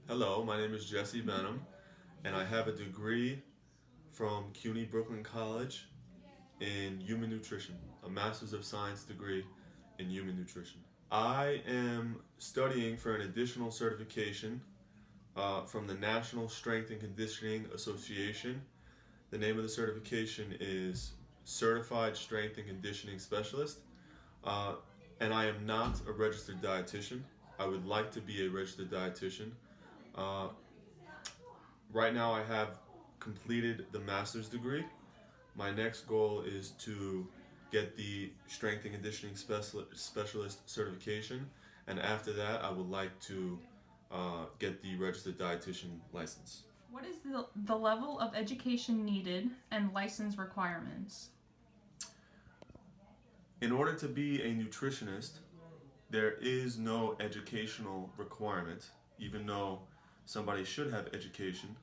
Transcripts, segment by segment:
Hello, my name is Jesse Banham, and I have a degree from CUNY Brooklyn College in Human Nutrition, a Master's of Science degree in Human Nutrition. I am studying for an additional certification from the National Strength and Conditioning Association. The name of the certification is Certified Strength and Conditioning Specialist, uh, and I am not a registered dietitian. I would like to be a registered dietitian. Uh, right now, I have completed the master's degree. My next goal is to get the strength and conditioning specialist certification, and after that, I would like to get the registered dietitian license. What is the level of education needed and license requirements? In order to be a nutritionist, there is no educational requirement, even though somebody should have education.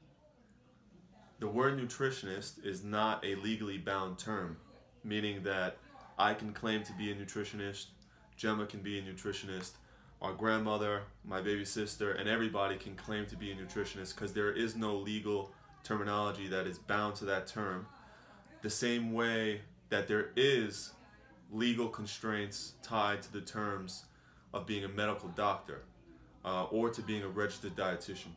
The word nutritionist is not a legally bound term, meaning that I can claim to be a nutritionist, Gemma can be a nutritionist, our grandmother, my baby sister, and everybody can claim to be a nutritionist because there is no legal terminology that is bound to that term. The same way that there is legal constraints tied to the terms of being a medical doctor or to being a registered dietitian.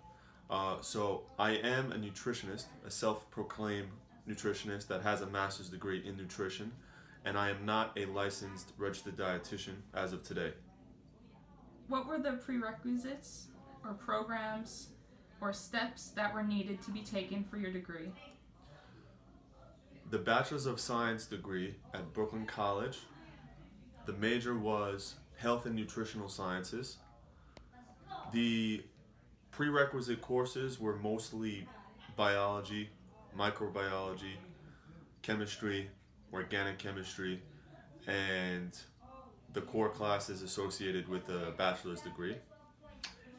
So I am a nutritionist, a self-proclaimed nutritionist that has a master's degree in nutrition, and I am not a licensed registered dietitian as of today. What were the prerequisites or programs or steps that were needed to be taken for your degree? The Bachelor's of Science degree at Brooklyn College, the major was Health and Nutritional Sciences. The prerequisite courses were mostly biology, microbiology, chemistry, organic chemistry, and the core classes associated with the bachelor's degree.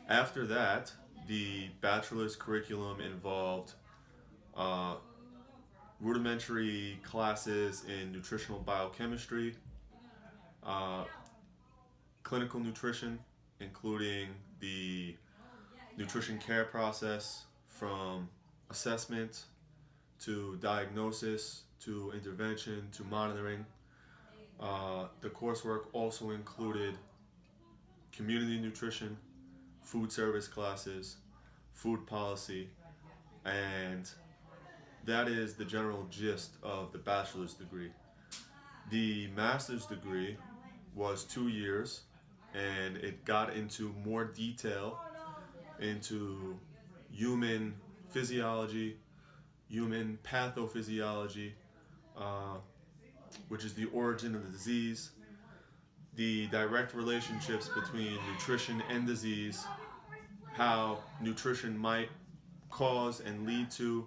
After that, the bachelor's curriculum involved uh, rudimentary classes in nutritional biochemistry, uh, clinical nutrition, including the nutrition care process from assessment to diagnosis to intervention to monitoring. The coursework also included community nutrition, food service classes, food policy, and that is the general gist of the bachelor's degree. The master's degree was 2 years and it got into more detail into human physiology, human pathophysiology, uh, which is the origin of the disease, the direct relationships between nutrition and disease, how nutrition might cause and lead to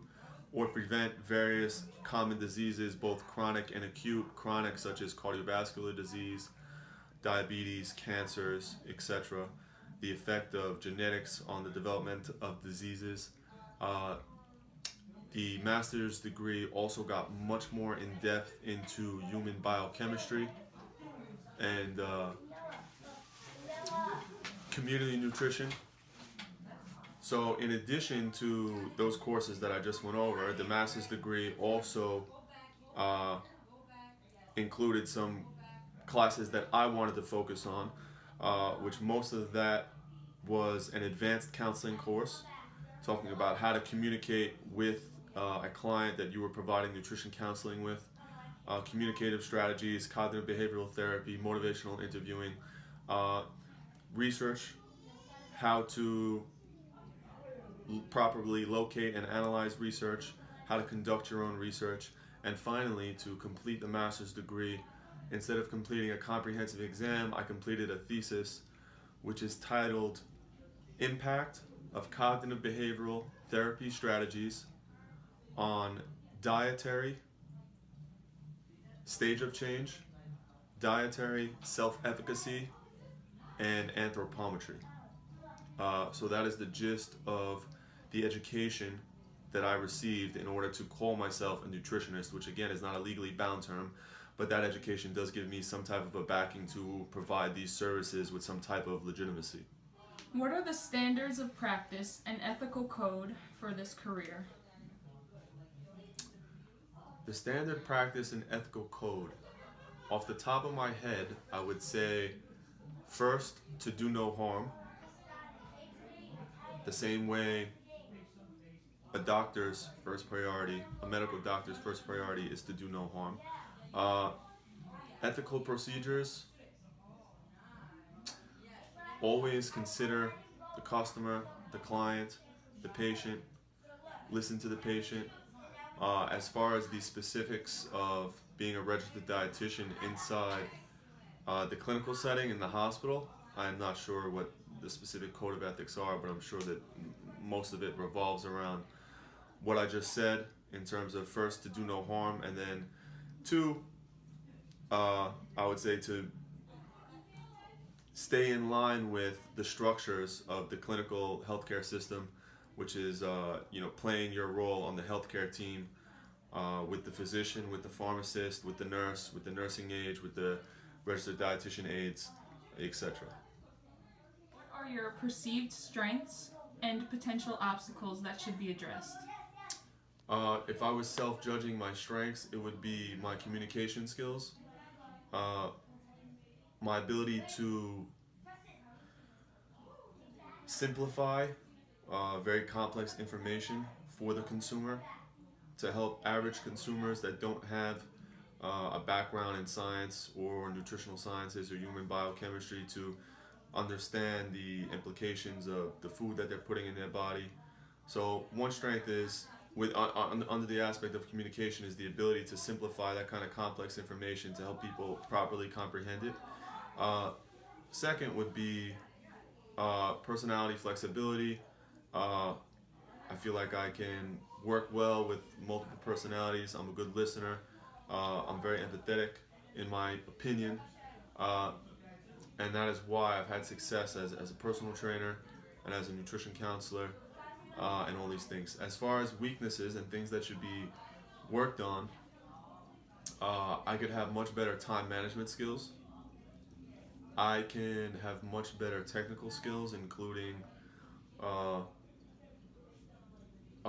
or prevent various common diseases, both chronic and acute. Chronic, such as cardiovascular disease, diabetes, cancers, etc. The effect of genetics on the development of diseases. Uh, the master's degree also got much more in depth into human biochemistry and community nutrition. So, in addition to those courses that I just went over, the master's degree also uh, included some classes that I wanted to focus on, which most of that was an advanced counseling course talking about how to communicate with a client that you were providing nutrition counseling with, communicative strategies, cognitive behavioral therapy, motivational interviewing, uh, research, how to properly locate and analyze research, how to conduct your own research, and finally, to complete the master's degree, instead of completing a comprehensive exam, I completed a thesis which is titled Impact of Cognitive Behavioral Therapy Strategies on Dietary Stage of Change, Dietary Self-Efficacy, and Anthropometry. So that is the gist of the education that I received in order to call myself a nutritionist, which again is not a legally bound term, but that education does give me some type of a backing to provide these services with some type of legitimacy. What are the standards of practice and ethical code for this career? The standard practice and ethical code. Off the top of my head, I would say first, to do no harm. The same way a doctor's first priority, a medical doctor's first priority is to do no harm. Uh, Ethical procedures, always consider the customer, the client, the patient, listen to the patient. As far as the specifics of being a registered dietitian inside the clinical setting in the hospital, I'm not sure what the specific code of ethics are, but I'm sure that most of it revolves around what I just said in terms of first to do no harm, and then two, I would say to stay in line with the structures of the clinical healthcare system, which is playing your role on the healthcare team with the physician, with the pharmacist, with the nurse, with the nursing aide, with the registered dietitian aides, etc. What are your perceived strengths and potential obstacles that should be addressed? If I was self-judging my strengths, it would be my communication skills, my ability to simplify very complex information for the consumer, to help average consumers that don't have a background in science or nutritional sciences or human biochemistry to understand the implications of the food that they're putting in their body. So one strength is under the aspect of communication is the ability to simplify that kind of complex information to help people properly comprehend it. Second would be personality flexibility. I feel like I can work well with multiple personalities. I'm a good listener. I'm very empathetic in my opinion. And that is why I've had success as a personal trainer and as a nutrition counselor and all these things. As far as weaknesses and things that should be worked on, I could have much better time management skills. I can have much better technical skills, including a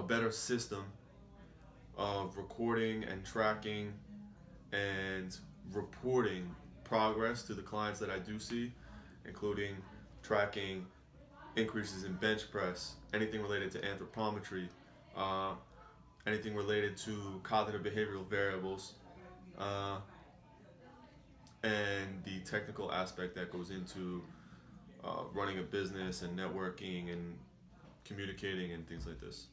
better system of recording and tracking and reporting progress to the clients that I do see, including tracking increases in bench press, anything related to anthropometry, anything related to cognitive behavioral variables, and the technical aspect that goes into running a business and networking and communicating and things like this.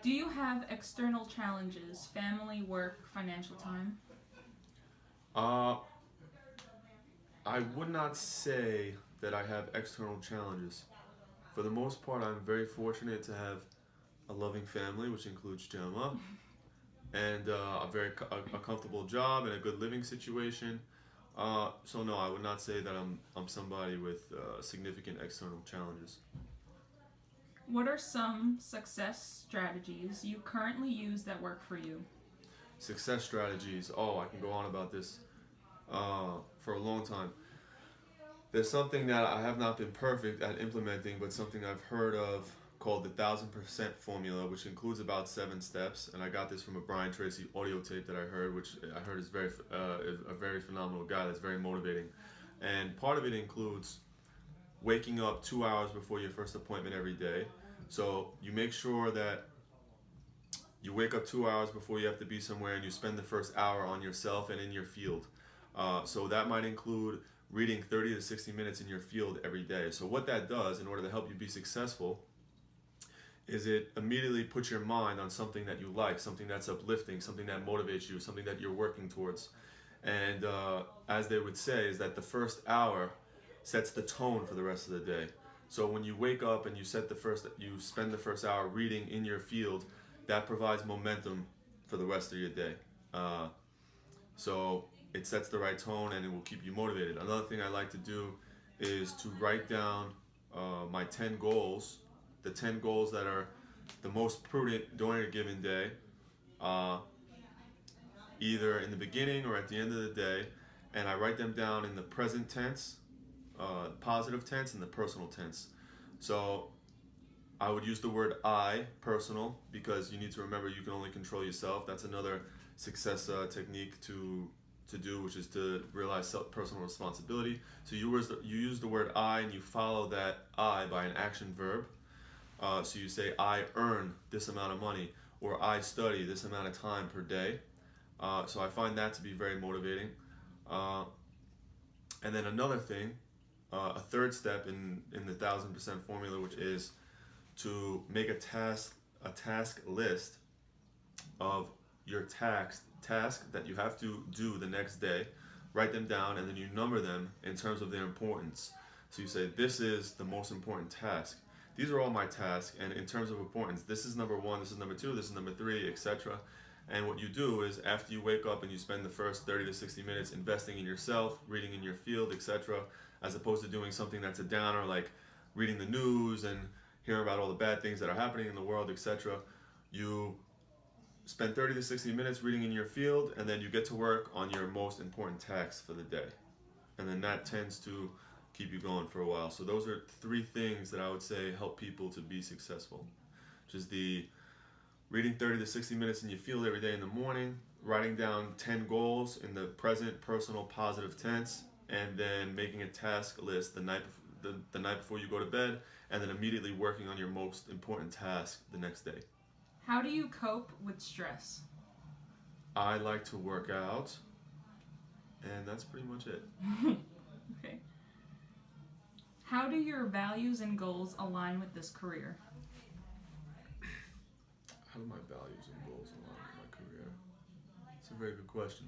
Do you have external challenges, family, work, financial time? I would not say that I have external challenges. For the most part, I'm very fortunate to have a loving family, which includes Gemma, and a comfortable job and a good living situation. So no, I would not say that I'm somebody with significant external challenges. What are some success strategies you currently use that work for you? Success strategies. Oh, I can go on about this for a long time. There's something that I have not been perfect at implementing, but something I've heard of called the 1000% formula, which includes about 7 steps. And I got this from a Brian Tracy audio tape that I heard, which I heard is a very phenomenal guy that's very motivating. And part of it includes waking up 2 hours before your first appointment every day. So you make sure that you wake up 2 hours before you have to be somewhere, and you spend the first hour on yourself and in your field. So that might include reading 30 to 60 minutes in your field every day. So what that does, in order to help you be successful, is it immediately puts your mind on something that you like, something that's uplifting, something that motivates you, something that you're working towards. And as they would say, is that the first hour sets the tone for the rest of the day. So when you wake up and you spend the first hour reading in your field, that provides momentum for the rest of your day. So it sets the right tone and it will keep you motivated. Another thing I like to do is to write down my 10 goals, the 10 goals that are the most prudent during a given day, either in the beginning or at the end of the day, and I write them down in the present tense positive tense and the personal tense. So I would use the word I, personal, because you need to remember you can only control yourself. That's another success technique to do, which is to realize personal responsibility. So you use the word I and you follow that I by an action verb. So you say, I earn this amount of money, or I study this amount of time per day. So I find that to be very motivating. And then another thing, a third step in the 1000% formula, which is to make a task list of your task that you have to do the next day. Write them down, and then you number them in terms of their importance. So you say, this is the most important task. These are all my tasks, and in terms of importance, this is number 1, this is number 2, this is number 3, etc. And what you do is, after you wake up and you spend the first 30 to 60 minutes investing in yourself, reading in your field, etc., as opposed to doing something that's a downer, like reading the news and hearing about all the bad things that are happening in the world, etc., you spend 30 to 60 minutes reading in your field, and then you get to work on your most important tasks for the day. And then that tends to keep you going for a while. So those are 3 things that I would say help people to be successful. Which is the reading 30 to 60 minutes in your field every day in the morning, writing down 10 goals in the present, personal, positive tense, and then making a task list the night before you go to bed, and then immediately working on your most important task the next day. How do you cope with stress? I like to work out, and that's pretty much it. Okay. How do your values and goals align with this career? How do my values and goals align with my career? It's a very good question.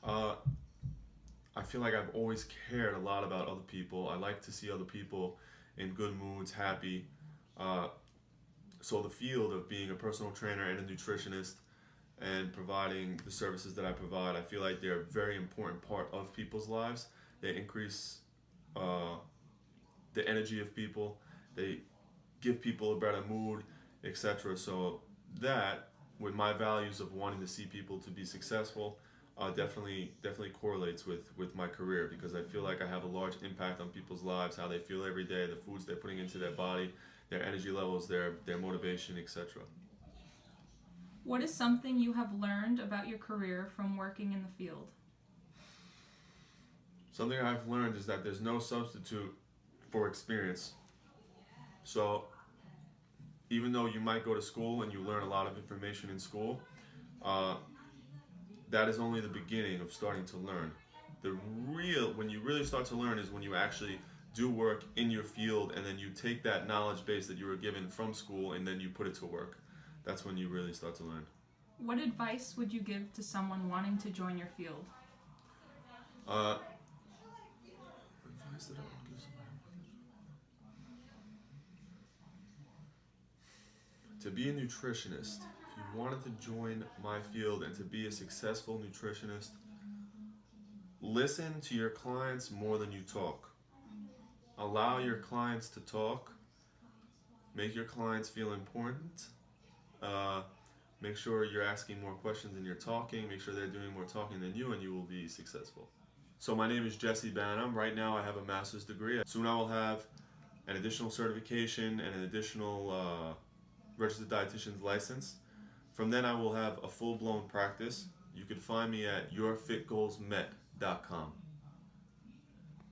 I feel like I've always cared a lot about other people. I like to see other people in good moods, happy. So the field of being a personal trainer and a nutritionist and providing the services that I provide, I feel like they're a very important part of people's lives. They increase the energy of people. They give people a better mood, etc. So that, with my values of wanting to see people to be successful, definitely correlates with my career, because I feel like I have a large impact on people's lives, how they feel every day, the foods they're putting into their body, their energy levels, their motivation, etc. What is something you have learned about your career from working in the field? Something I've learned is that there's no substitute for experience. So even though you might go to school and you learn a lot of information in school, that is only the beginning of starting to learn. When you really start to learn is when you actually do work in your field, and then you take that knowledge base that you were given from school and then you put it to work. That's when you really start to learn. What advice would you give to someone wanting to join your field? Advice that I would give someone. To be a nutritionist, if you wanted to join my field and to be a successful nutritionist, listen to your clients more than you talk. Allow your clients to talk. Make your clients feel important. Make sure you're asking more questions than you're talking. Make sure they're doing more talking than you, and you will be successful. So my name is Jesse Banham. Right now I have a master's degree. Soon I will have an additional certification and an additional registered dietitian's license. From then I will have a full-blown practice. You can find me at yourfitgoalsmet.com.